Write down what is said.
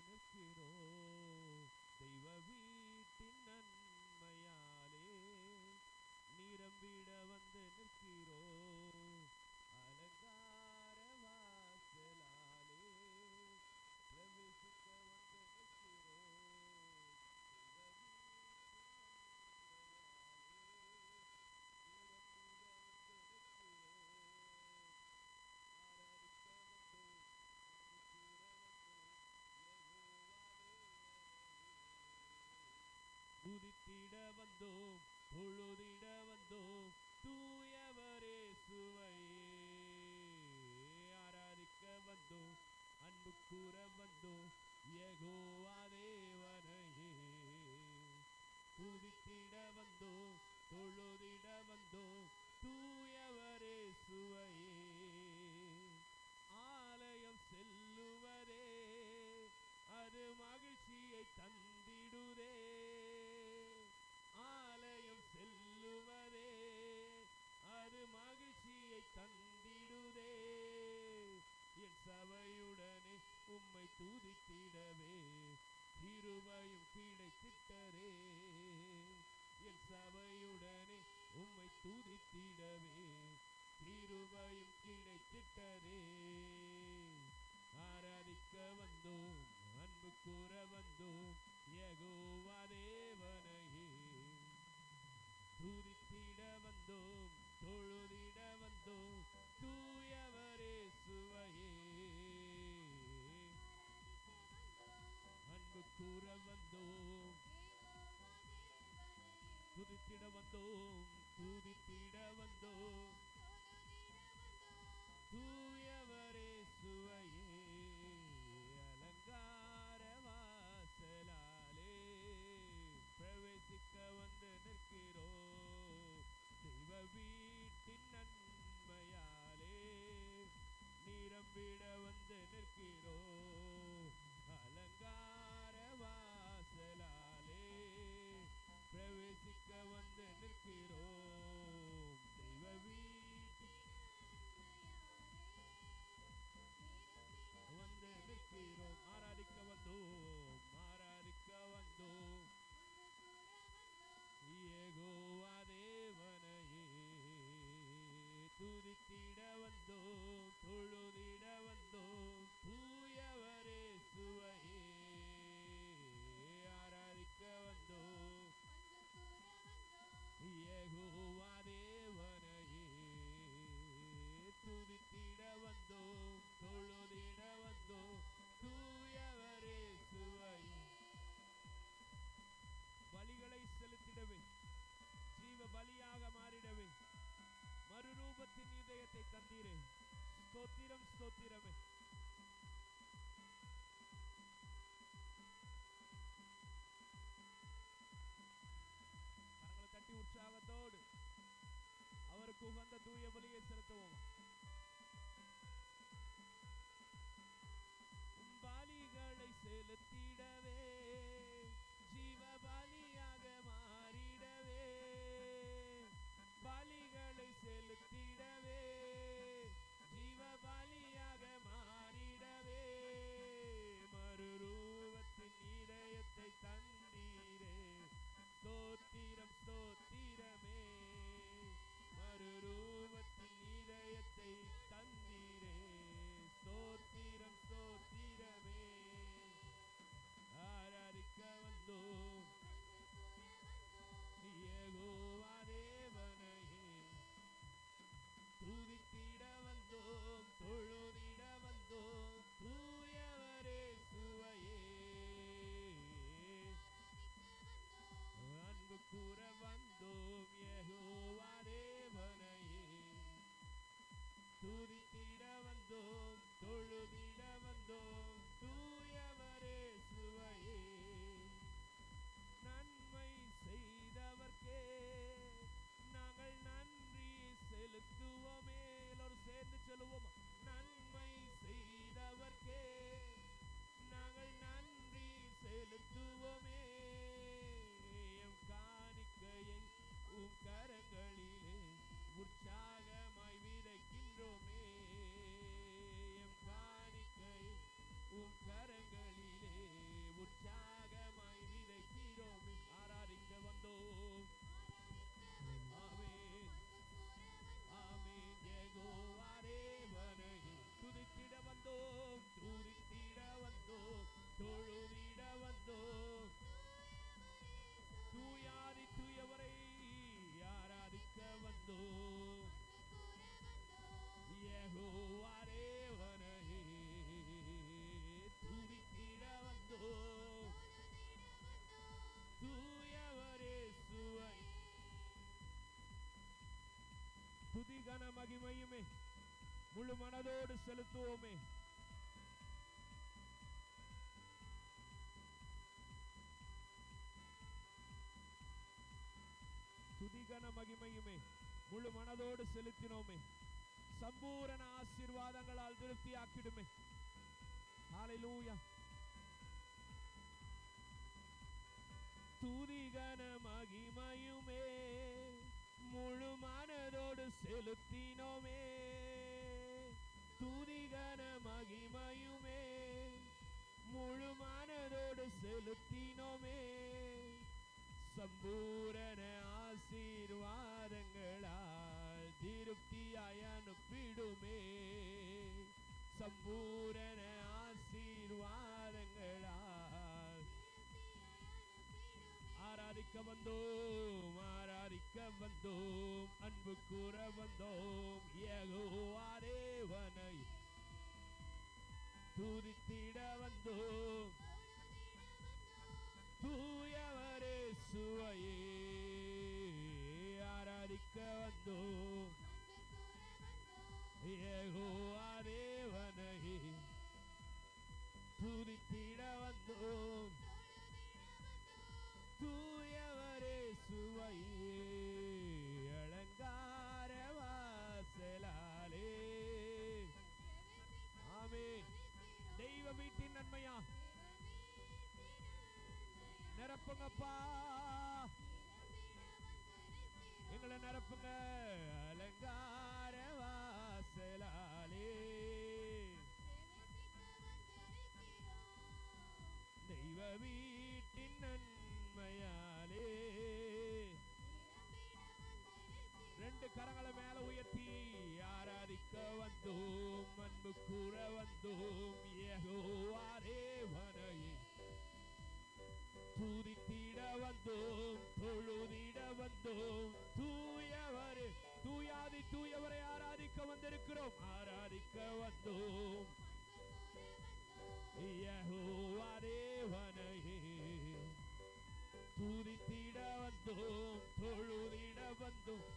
நிற்கிறோம். தெய்வ வீட்டின் நன்மையாலே நிரம்பிட வந்து நிற்கிறோம். அலங்கார வாசலாலே பிரவேசிக்க வந்து நிற்கிறோம். துதித்திட வந்தோம், தொழுதிட வந்தோம், தூயவரே சுவையே. ஆராதிக்க வந்தோம், அன்பு கூற வந்தோம், யெகோவா தேவனையே. துதித்திட வந்தோம், தொழுதிட வந்தோம், தூயவரே சுவையே. ஆலயம் செல்லுவதே அது மகிழ்ச்சியை தந்திடுதே. ஆலயம் செல்லுவதே அது மகிழ்ச்சியை தந்திடுதே. என் சபையுடனே உம்மை துதித்திடவே கிருபையும் கிடைத்திட்டதே. என் சபையுடனே உம்மை துதித்திடவே கிருபையும் கிடைத்திட்டதே. ஆராதிக்க வந்தோம், அன்பு கூற வந்தோம், யெகோவா தேவனையே. துதித்திட வந்தோம், தொழுதிட வந்தோம், தூயவரே சுவையே. அன்பு கூற வந்தோம், துதித்திட வந்தோம், துதித்திட வந்தோம், தூயவரே சுவையே. அலங்கார வாசலாலே பிரவேசிக்க வந்து நிற்கிறோம். தெய்வ வீட்டின் நன்மையாலே நிரம்பிட வந்து நிற்கிறோம். அலங்கார வாசலாலே பிரவேசிக்க வந்து நிற்கிறோம். தெய்வ வந்து நிற்கிறோம். ஆராதிக்க வந்தோம், ஆராதிக்க வந்தோம், யெகோவா தேவனையே. துதித்திட வந்தோம், தொழுதிட வந்தோம், தூயவரே சுவையே. ஆராதிக்க வந்தோம், யெகோவா தேவனையே. துதித்திட வந்தோம், தொழுதிட வந்தோம், தூயவரே சுவையே. பலிகளை செலுத்திடவே, ஜீவ பலியாக மாறிடவே மறுரூபத்தின் இதயத்தை தந்தீரே. ஸ்தோத்திரம், ஸ்தோத்திரமே. கரங்களை தட்டி உற்சாகத்தோடு அவருக்கு உகந்த தூய பலியை செலுத்துவோம். பலிகளை செலுத்திடவே, ஜீவ பலியாக மாறிடவே, பலிகளை செலுத்திடவே, ஜீவ பலியாக மாறிடவே மறுரூபத்தின் இதயத்தை தந்தீரே. ஸ்தோத்திரம், ஸ்தோத்திரமே. மறுரூபத்தின் இதயத்தை தந்தீரே. ஸ்தோத்திரம், ஸ்தோத்திரமே. ஆராதிக்க வந்தோம், யெகோவா தேவனையே. துதித்திட வந்தோம், தொழுதிட வந்தோம், தூயவரே சுவையே. அன்பு கூற வந்தோம், யெகோவா தேவனையே. துதித்திட வந்தோம், தொழுதிட வந்தோம், தூயவரே சுவையே. நன்மை செய்தவர்க்கே நாங்கள் நன்றி செலுத்துவோமே. எல்லாரும் சேர்ந்து சொல்லுவோம். நன்மை செய்தவர்க்கே நாங்கள் நன்றி செலுத்துவோமே. எம் காணிக்கையை உம் கரங்களிலே உற்சாகமாய் விதைக்கின்றோமே. எம் காணிக்கை உம் கரங்களிலே யெகோவா தேவனையே துதித்திட வந்தோம் தூயவரே சுவை துதி கன மகிமையுமே முழு மனதோடு செலுத்துவோமே. துதி கன மகிமையுமே முழு மனதோடு செலுத்தினோமே. சம்பூரண ஆசீர்வாதங்களால் திருப்தியாக்கிடுமே. ஹல்லேலூயா. துதி கன மகிமையுமே முழு மனதோடு செலுத்தினோமே. துதி கன மகிமையுமே முழு மனதோடு செலுத்தினோமே. சம்பூரண ஆசீர்வாதங்களால் திருப்தியாய் அனுப்பிடுமே. சம்பூரண ஆசீர்வாதங்களால் ஆராதிக்க வந்தோம் ஆராதிக்க வந்தோம் அன்பு கூற வந்தோம். யெகோவா தேவனை துதித்திட வந்தோம் தூயவரே சுவையே ஆராதிக்க வந்தோம். யெகோவா தேவனை துதித்திட வந்தோம் தூயவரே சுவையே அலங்கார வாசலாலே. ஆமென். தெய்வ வீட்டின் நன்மையா நிரப்புங்கப்பா எங்களை நிரப்புங்க. அலங்கார வாசலாலே தெய்வ வீட்டின் நன்மையாலே. ரெண்டு கரங்களை மேல உயர்த்தி ஆராதிக்க வந்தோம் அன்பு கூற வந்தோம். யெகோவா தேவனையே துதித்திட வந்தோம் தொழுதிட வந்தோம். தூயவரே தூயாதி தூயவரை ஆராதிக்க வந்திருக்கிறோம். ஆராதிக்க வந்தோம் யெகோவா தேவனையே துதித்திட வந்தோம் தொழுதிட வந்தோம்.